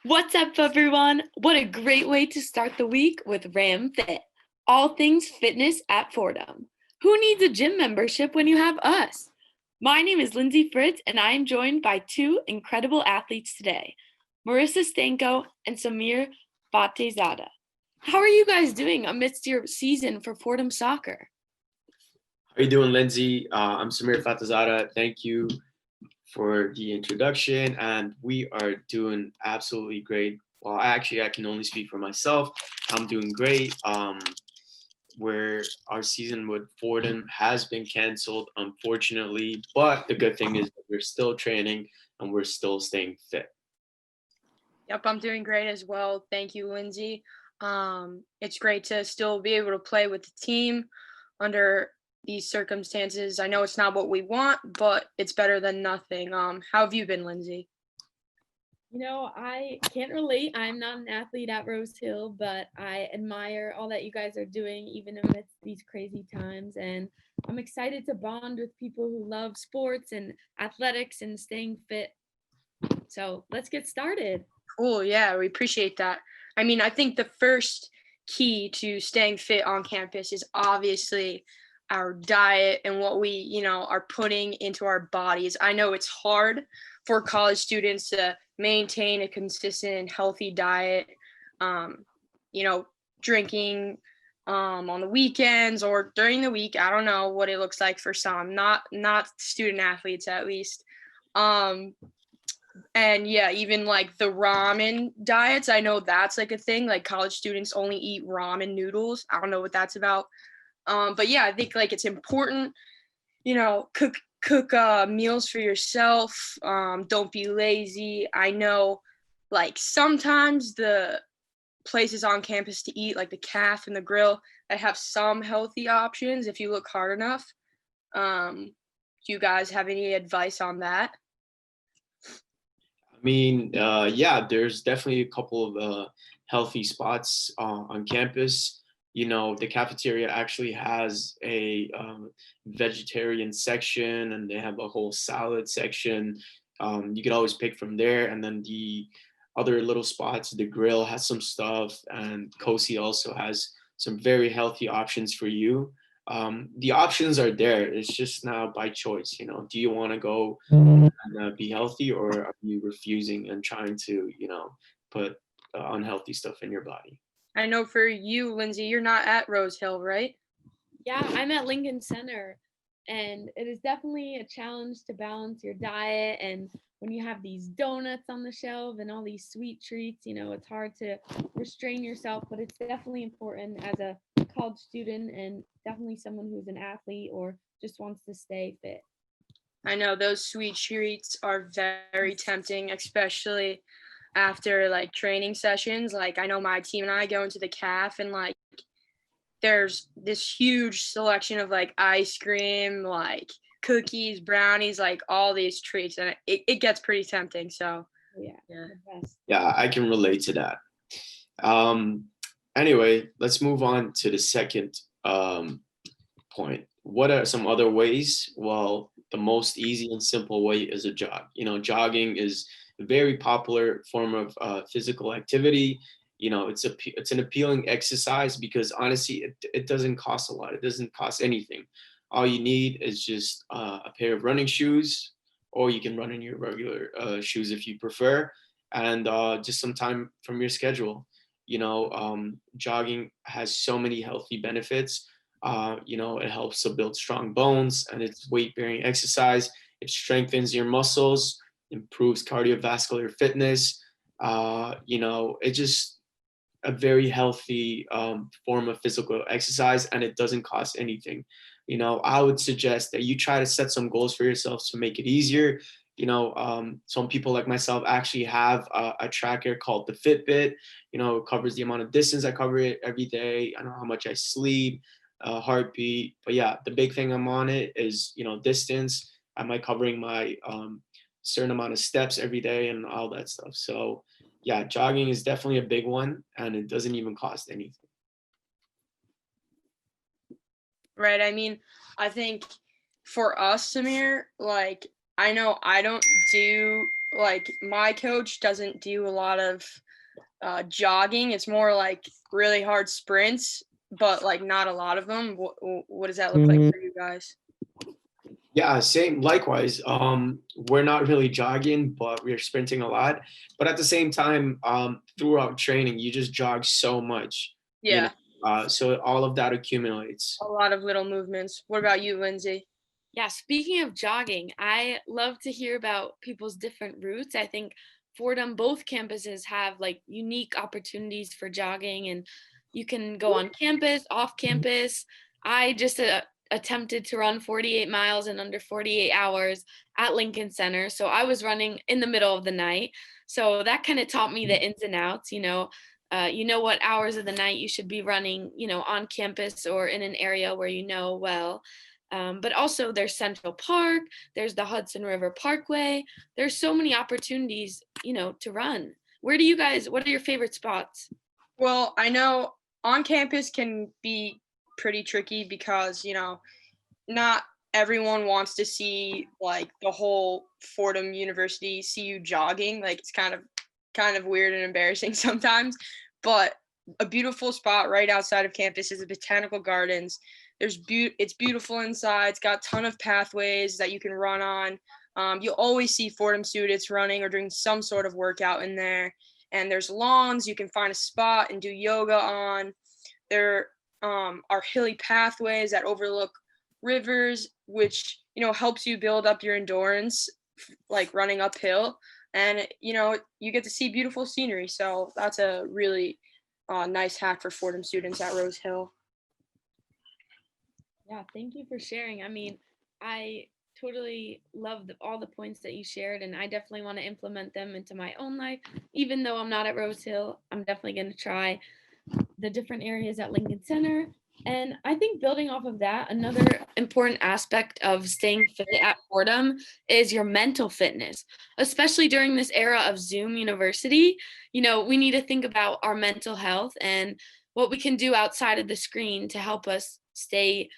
What's up, everyone? What a great way to start the week with Ram Fit, all things fitness at Fordham. Who needs a gym membership when you have us? My name is Lindsey Fritz, and I am joined by two incredible athletes today, Marissa Stanko and Samir Fatehzada. How are you guys doing amidst your season for Fordham soccer? How you doing, Lindsey? I'm Samir Fatehzada. Thank you for the introduction, and we are doing absolutely great. Well, I can only speak for myself. I'm doing great. Where our season with Fordham has been canceled, unfortunately, but the good thing is that we're still training and we're still staying fit. Yep, I'm doing great as well. Thank you, Lindsey. It's great to still be able to play with the team under these circumstances. I know it's not what we want, but it's better than nothing. How have you been, Lindsey? I can't relate. I'm not an athlete at Rose Hill, but I admire all that you guys are doing, even amidst these crazy times. And I'm excited to bond with people who love sports and athletics and staying fit. So let's get started. Cool. Yeah, we appreciate that. I mean, I think the first key to staying fit on campus is obviously our diet and what we, are putting into our bodies. I know it's hard for college students to maintain a consistent and healthy diet, um, drinking on the weekends or during the week. I don't know what it looks like for some, not student athletes at least. And yeah, even like the ramen diets, I know that's like a thing. Like college students only eat ramen noodles. I don't know what that's about. But yeah, I think like it's important, cook meals for yourself. Don't be lazy. I know like sometimes the places on campus to eat, like the Calf and the Grill, that have some healthy options if you look hard enough. Do you guys have any advice on that? Yeah, there's definitely a couple of healthy spots on campus. The cafeteria actually has a vegetarian section, and they have a whole salad section. You could always pick from there, and then the other little spots, the grill has some stuff, and Kosi also has some very healthy options for you. The options are there. It's just now by choice. Do you want to go be healthy, or are you refusing and trying to put unhealthy stuff in your body? I know for you, Lindsey, you're not at Rose Hill, right? Yeah, I'm at Lincoln Center, and it is definitely a challenge to balance your diet. And when you have these donuts on the shelf and all these sweet treats, it's hard to restrain yourself, but it's definitely important as a college student and definitely someone who's an athlete or just wants to stay fit. I know those sweet treats are very tempting, especially after like training sessions. Like I know my team and I go into the calf and like there's this huge selection of like ice cream, like cookies, brownies, like all these treats, and it gets pretty tempting. So Yeah, I can relate to that. Anyway, let's move on to the second point. What are some other ways? Well, the most easy and simple way is a jog. Jogging is a very popular form of physical activity. It's an appealing exercise because honestly, it doesn't cost a lot. It doesn't cost anything. All you need is just a pair of running shoes, or you can run in your regular shoes if you prefer, and just some time from your schedule. Jogging has so many healthy benefits. It helps to build strong bones, and it's weight-bearing exercise. It strengthens your muscles, improves cardiovascular fitness. It's just a very healthy form of physical exercise, and it doesn't cost anything. I would suggest that you try to set some goals for yourself to make it easier. Some people like myself actually have a tracker called the Fitbit. It covers the amount of distance I cover it every day. I know how much I sleep, heartbeat. But yeah, the big thing I'm on it is, distance. Am I covering my certain amount of steps every day and all that stuff? So yeah, jogging is definitely a big one, and it doesn't even cost anything. right. I mean, I think for us, Samir, like I know I don't do like my coach doesn't do a lot of jogging. It's more like really hard sprints, but like not a lot of them. What does that look like for you guys? Yeah, same. Likewise. We're not really jogging, but we're sprinting a lot. But at the same time, throughout training, you just jog so much, you know. Yeah, So all of that accumulates. a lot of little movements. What about you, Lindsay? Yeah, speaking of jogging, I love to hear about people's different routes. I think Fordham, both campuses have like unique opportunities for jogging, and you can go on campus, off campus. I just attempted to run 48 miles in under 48 hours at Lincoln Center. So I was running in the middle of the night. So that kind of taught me the ins and outs, you know what hours of the night you should be running, on campus or in an area where you know well. But also there's Central Park, there's the Hudson River Parkway. There's so many opportunities, to run. What are your favorite spots? Well, I know on campus can be pretty tricky because, not everyone wants to see like the whole Fordham University see you jogging. Like it's kind of weird and embarrassing sometimes. But a beautiful spot right outside of campus is the Botanical Gardens. It's beautiful inside. It's got a ton of pathways that you can run on. You'll always see Fordham students running or doing some sort of workout in there. And there's lawns you can find a spot and do yoga on. There are hilly pathways that overlook rivers, which helps you build up your endurance, like running uphill. And you get to see beautiful scenery. So that's a really nice hack for Fordham students at Rose Hill. Yeah, thank you for sharing. I mean, I totally love all the points that you shared, and I definitely want to implement them into my own life. Even though I'm not at Rose Hill, I'm definitely going to try the different areas at Lincoln Center. And I think building off of that, another important aspect of staying fit at Fordham is your mental fitness, especially during this era of Zoom University. We need to think about our mental health and what we can do outside of the screen to help us stay,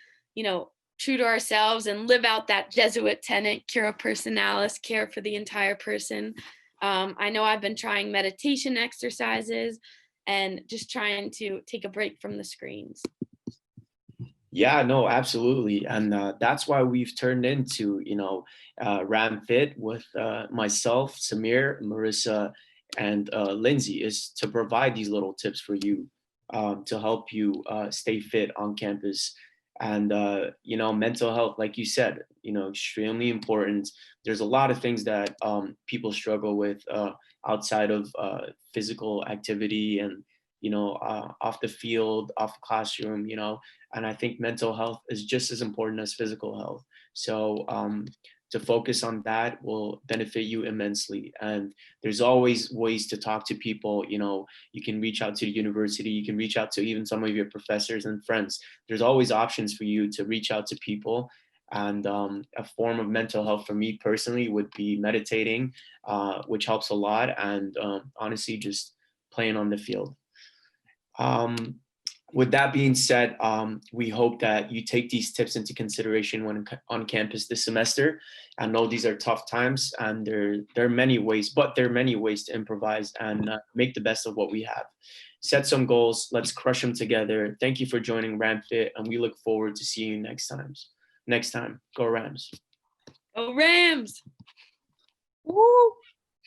true to ourselves and live out that Jesuit tenet, cura personalis, care for the entire person. I know I've been trying meditation exercises and just trying to take a break from the screens. Yeah, no, absolutely. And that's why we've turned into, Ram Fit with myself, Samir, Marissa, and Lindsey, is to provide these little tips for you to help you stay fit on campus. And, mental health, like you said, extremely important. There's a lot of things that people struggle with outside of physical activity and, off the field, off the classroom, and I think mental health is just as important as physical health. So to focus on that will benefit you immensely. And there's always ways to talk to people. You can reach out to the university, you can reach out to even some of your professors and friends. There's always options for you to reach out to people. And a form of mental health for me personally would be meditating, which helps a lot. And honestly, just playing on the field. With that being said, we hope that you take these tips into consideration when on campus this semester. I know these are tough times, and there are many ways, to improvise and make the best of what we have. Set some goals. Let's crush them together. Thank you for joining RamFit, and we look forward to seeing you next time. Go Rams. Go Rams! Woo!